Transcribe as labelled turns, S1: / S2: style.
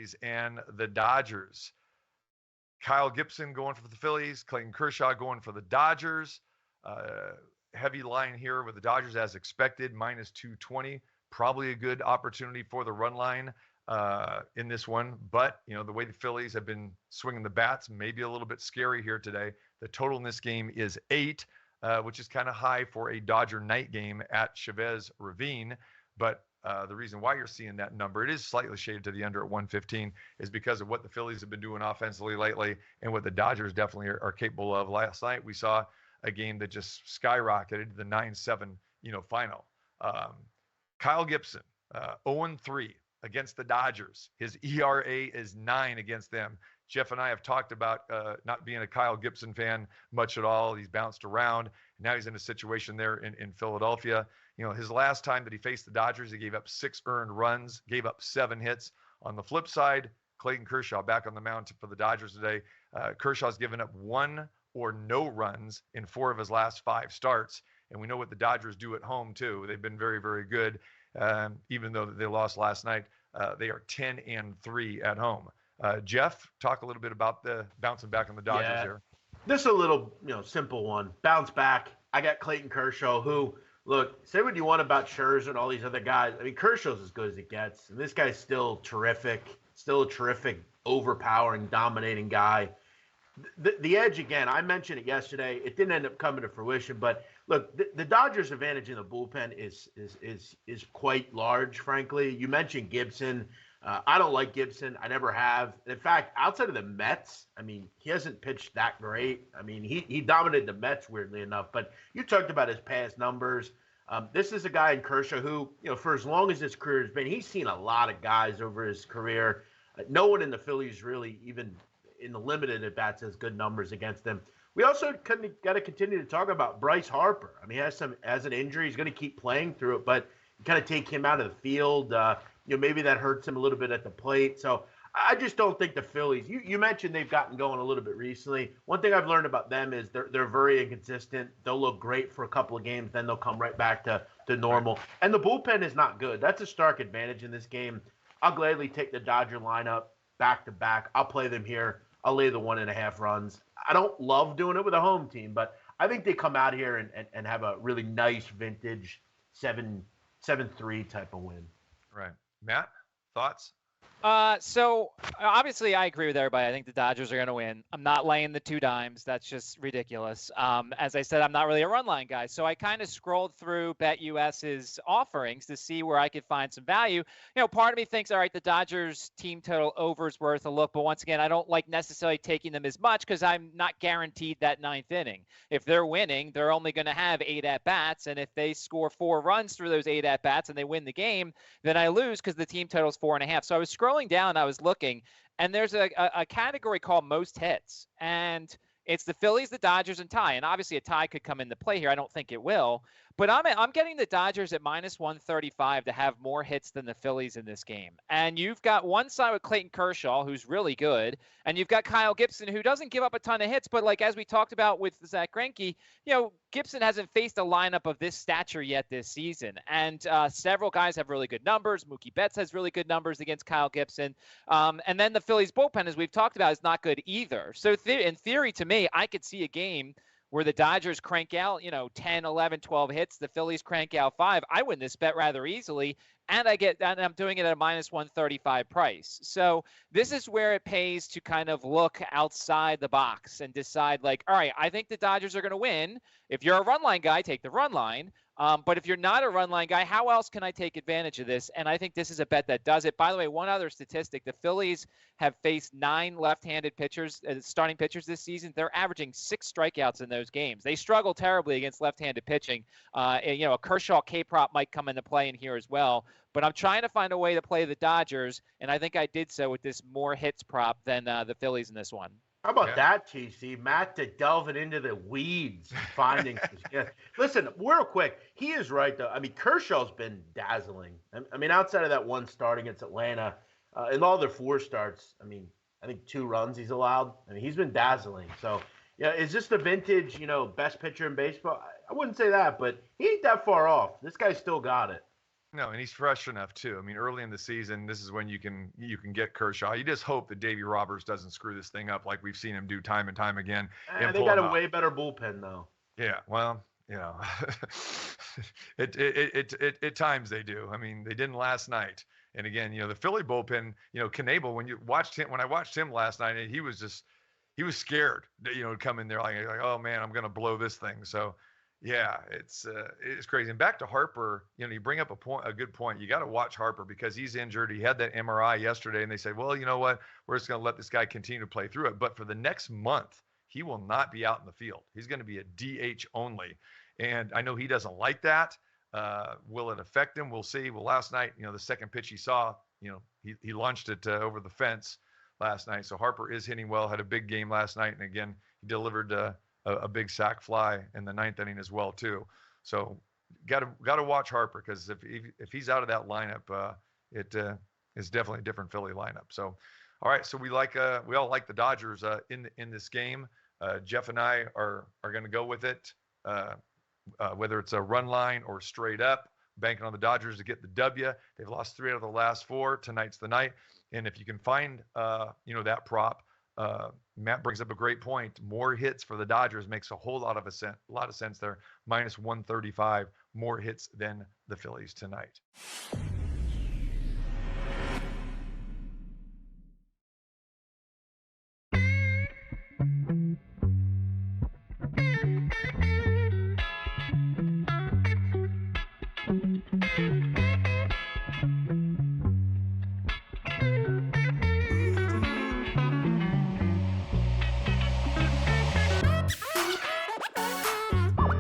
S1: Phillies and the Dodgers. Kyle Gibson going for the Phillies, Clayton Kershaw going for the Dodgers. Uh, Heavy line here with the Dodgers as expected, minus 220. Probably a good opportunity for the run line in this one. But, the way the Phillies have been swinging the bats, maybe a little bit scary here today. The total in this game is 8, which is kind of high for a Dodger night game at Chavez Ravine. But the reason why you're seeing that number, it is slightly shaded to the under at 115, is because of what the Phillies have been doing offensively lately and what the Dodgers definitely are capable of. Last night we saw a game that just skyrocketed to the 9-7, final. Kyle Gibson, 0-3 against the Dodgers. His ERA is 9 against them. Jeff and I have talked about not being a Kyle Gibson fan much at all. He's bounced around. Now he's in a situation there in Philadelphia. His last time that he faced the Dodgers, he gave up 6 earned runs, gave up 7 hits. On the flip side, Clayton Kershaw back on the mound for the Dodgers today. Kershaw's given up 1 or no runs in 4 of his last 5 starts. And we know what the Dodgers do at home, too. They've been very, very good. Even though they lost last night, they are 10-3 at home. Jeff, talk a little bit about the bouncing back on the Dodgers here.
S2: This is a little, simple one. Bounce back. I got Clayton Kershaw, who, look, say what you want about Scherzer and all these other guys. I mean, Kershaw's as good as it gets. And this guy's still terrific, still a terrific, overpowering, dominating guy. The edge, again, I mentioned it yesterday. It didn't end up coming to fruition. But, look, the Dodgers' advantage in the bullpen is quite large, frankly. You mentioned Gibson. I don't like Gibson. I never have. In fact, outside of the Mets, I mean, he hasn't pitched that great. I mean, he dominated the Mets, weirdly enough. But you talked about his past numbers. This is a guy in Kershaw who, for as long as his career has been, he's seen a lot of guys over his career. No one in the Phillies really, even in the limited at-bats, has good numbers against him. We also got to continue to talk about Bryce Harper. I mean, he has an injury. He's going to keep playing through it, but you kind of take him out of the field. Maybe that hurts him a little bit at the plate. So I just don't think the Phillies. You mentioned they've gotten going a little bit recently. One thing I've learned about them is they're very inconsistent. They'll look great for a couple of games, then they'll come right back to normal. And the bullpen is not good. That's a stark advantage in this game. I'll gladly take the Dodger lineup back to back. I'll play them here. I'll lay the 1.5 runs. I don't love doing it with a home team, but I think they come out here and have a really nice vintage 7-3 type of win.
S1: Right. Matt, thoughts?
S3: So obviously I agree with everybody. I think the Dodgers are going to win. I'm not laying the 2 dimes. That's just ridiculous. As I said, I'm not really a run line guy. So I kind of scrolled through BetUS's offerings to see where I could find some value. Part of me thinks, all right, the Dodgers team total over is worth a look. But once again, I don't like necessarily taking them as much because I'm not guaranteed that 9th inning. If they're winning, they're only going to have 8 at-bats. And if they score 4 runs through those 8 at-bats and they win the game, then I lose because the team total is 4.5. So I was scrolling down, I was looking, and there's a category called most hits, and it's the Phillies, the Dodgers, and tie. And obviously a tie could come into play here. I don't think it will, but I'm getting the Dodgers at minus 135 to have more hits than the Phillies in this game. And you've got one side with Clayton Kershaw, who's really good, and you've got Kyle Gibson, who doesn't give up a ton of hits, but like as we talked about with Zach Greinke, Gibson hasn't faced a lineup of this stature yet this season. And several guys have really good numbers. Mookie Betts has really good numbers against Kyle Gibson. And then the Phillies bullpen, as we've talked about, is not good either. So in theory, to me, I could see a game where the Dodgers crank out, 10, 11, 12 hits, the Phillies crank out 5. I win this bet rather easily, and I'm doing it at a minus 135 price. So this is where it pays to kind of look outside the box and decide, like, all right, I think the Dodgers are going to win. If you're a run line guy, take the run line. But if you're not a run line guy, how else can I take advantage of this? And I think this is a bet that does it. By the way, one other statistic, the Phillies have faced 9 left-handed pitchers, starting pitchers this season. They're averaging 6 strikeouts in those games. They struggle terribly against left-handed pitching. A Kershaw K-prop might come into play in here as well. But I'm trying to find a way to play the Dodgers, and I think I did so with this more hits prop than the Phillies in this one.
S2: How about that, TC? Matt to delving into the weeds, finding. Listen, real quick, he is right, though. I mean, Kershaw's been dazzling. I mean, outside of that one start against Atlanta, in all their 4 starts, I mean, I think 2 runs he's allowed. I mean, he's been dazzling. So, is this the vintage, best pitcher in baseball? I wouldn't say that, but he ain't that far off. This guy's still got it.
S1: No, and he's fresh enough too. I mean, early in the season, this is when you can get Kershaw. You just hope that Davey Roberts doesn't screw this thing up like we've seen him do time and time again. And
S2: they got a way better bullpen though.
S1: Yeah, well, at times they do. I mean, they didn't last night. And again, the Philly bullpen, Knable, when I watched him last night, he was scared, to come in there like, oh man, I'm going to blow this thing. So yeah, it's crazy. And back to Harper, you bring up a good point. You got to watch Harper because he's injured. He had that MRI yesterday, and they say, well, you know what? We're just going to let this guy continue to play through it. But for the next month, he will not be out in the field. He's going to be a DH only. And I know he doesn't like that. Will it affect him? We'll see. Well, last night, the second pitch he saw, he launched it over the fence last night. So Harper is hitting well, had a big game last night. And again, he delivered a big sac fly in the ninth inning as well too. So got to watch Harper because if he's out of that lineup, it is definitely a different Philly lineup. So, all right. So we all like the Dodgers in this game. Jeff and I are going to go with it, whether it's a run line or straight up, banking on the Dodgers to get the W. They've lost 3 out of the last 4. Tonight's the night. And if you can find, that prop, Matt brings up a great point. More hits for the Dodgers makes a lot of sense there. -135, more hits than the Phillies tonight.